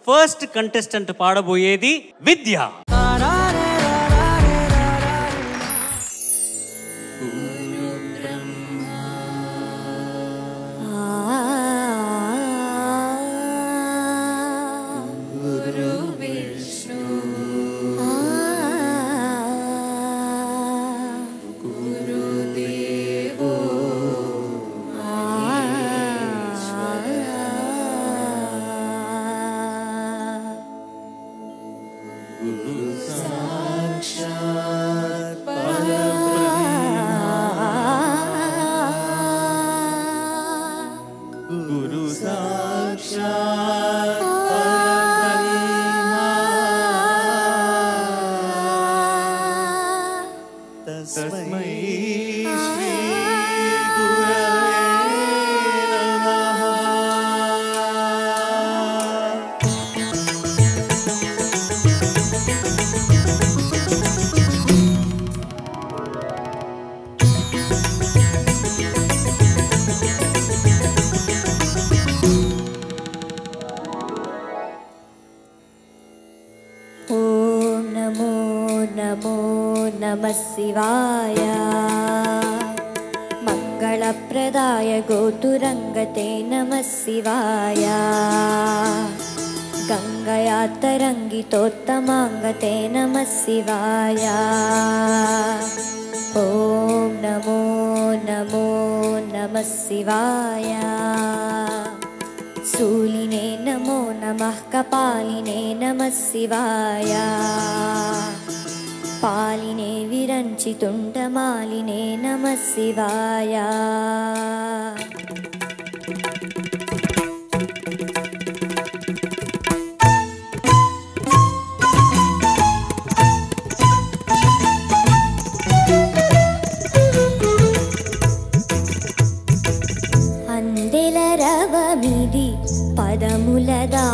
First contestant పాడబోయేది విద్య. शिवाय मंगलप्रदाय गोतुरंगते नमः शिवाय गंगया तरंगितोत्तमांगते नमः शिवाय ओम नमो नमो नमः शिवाय शूलिने नमो नमः कपालिने नमः शिवाय पालिने विरंचितुंडमालिने नमः शिवाय अंदेल रवमिदि पदमुलदा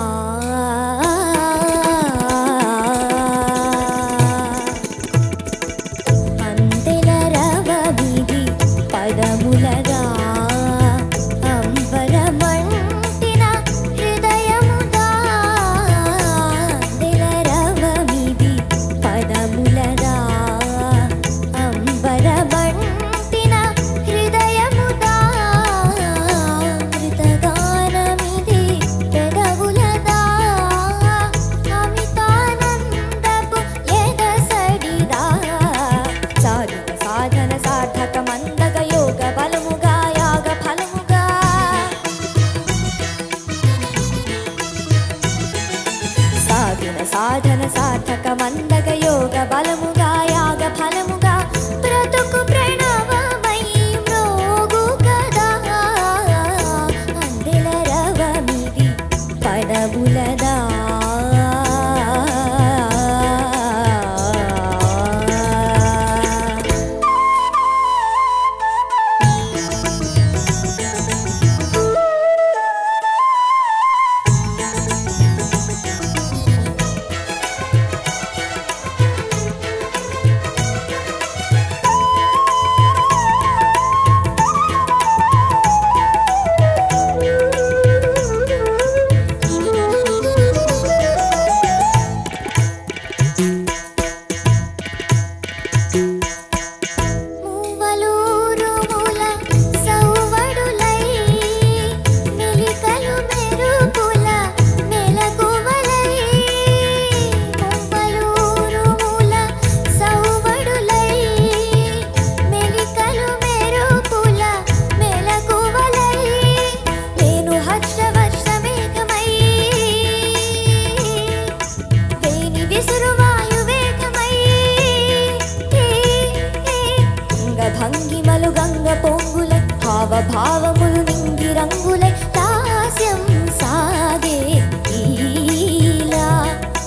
साधन सार्थक मंदग योग बलमुगा याग फलमुगा प्रतुकु प्रणवमयी म्रोगु कदा अंदिल रवमिदि पदबुलदा భావములు నింగి రంగుల హాస్యం సాగే ఈలా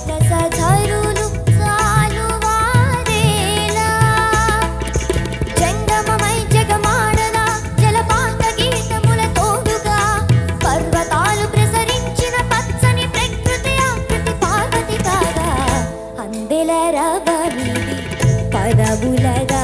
రసధరులు సాలువారేలా జంగమమై జగమాడలా జలపాత గీతముల తోడుగా పర్వతాలు ప్రసరించిన పచ్చని ప్రకృతి ఆకృతి పార్వతి కాగా అందెల రవమిది పదబులదా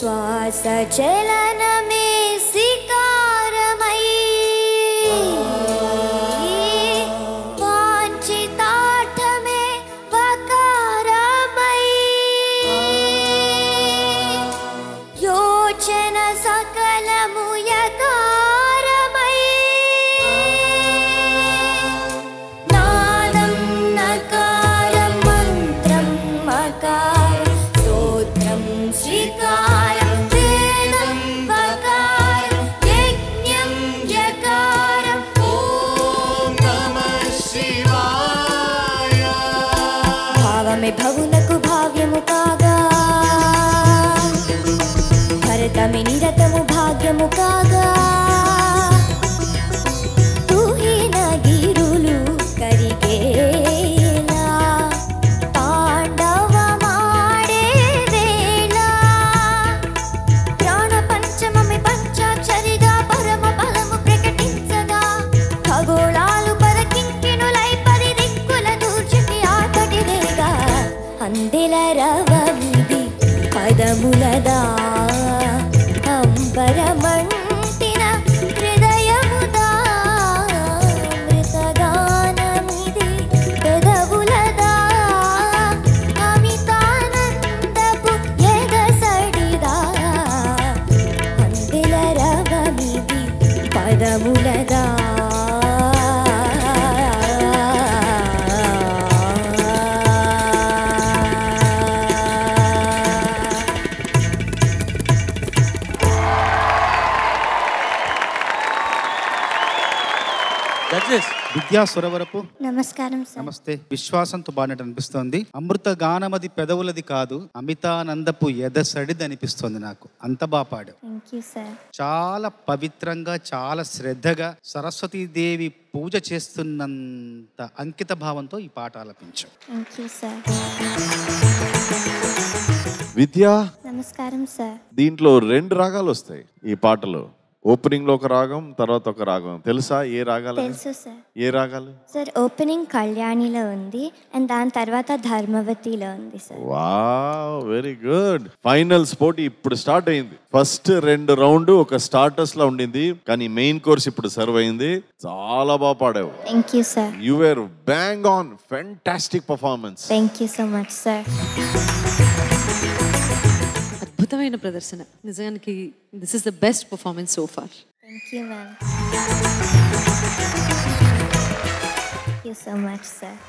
శ్వాస చలనమే శిఖారమై వాంఛితార్థమే వకారమై యోచన సకలము యకారమై నాదం నకారం మంత్రం మకారం స్తోత్రం శ్రీకారం వేదం వకారం యజ్ఞం యకారం ఓం నమః శివాయ భావమే భవునకు భావ్యము కాగా భరతమి నిరతము భాగ్యము కాగా తుహిన గిరులు కరిగేలా తాండవమాడే వేళ ప్రాణ పంచమమి పంచాక్షరిగా పరమ బలము ప్రకటించగా ఖగోళాలు పరకింకినులై పరిదిక్కుల దూర్చికి ఆకటిరేగా అందెల రవమిది పదములదా అంబరమంటిన హృదయముదా మృతగానమిది పెదవులదా అమితానందపు ఎదసడిదా అందెల రవమిది పదములదా విద్యా సురవరపు నమస్కారం సార్. నమస్తే. విశ్వాసంతో పాడినట్టు అనిపిస్తోంది. అమృత గానమది పెదవులది కాదు, అమితానందపు ఎదసడిది అనిపిస్తోంది నాకు. అంత బాగా పాడు. Thank you sir. చాలా పవిత్రంగా, చాలా శ్రద్ధగా సరస్వతీదేవి పూజ చేస్తున్నంత అంకిత భావంతో ఈ పాట ఆలపించు. Thank you sir. విద్యా నమస్కారం సార్. దీంట్లో 2 రాగాలు వస్తాయి ఈ పాటలో. ఓపెనింగ్ లో ఒక రాగం, తర్వాత ఒక రాగం. తెలుసా ఏ రాగాలు? తెలుసు సార్. ఏ రాగాలు? సార్ ఓపెనింగ్ కళ్యాణిలో ఉంది అండ్ దాని తర్వాత ధర్మవతిలో ఉంది sir. Wow, very good. Final sport ఇప్పుడు స్టార్ట్ అయింది. ఫస్ట్ 2 రౌండ్ ఒక స్టార్టర్స్ లా ఉండింది, కానీ మెయిన్ కోర్స్ ఇప్పుడు సర్వ్ అయింది. చాలా బాగా పాడావు. Thank you sir. You were bang on. Fantastic performance. Thank you so much sir. అద్భుతమైన ప్రదర్శన. నిజానికి this is the best performance so far. Thank you ma'am. Thank you so much sir.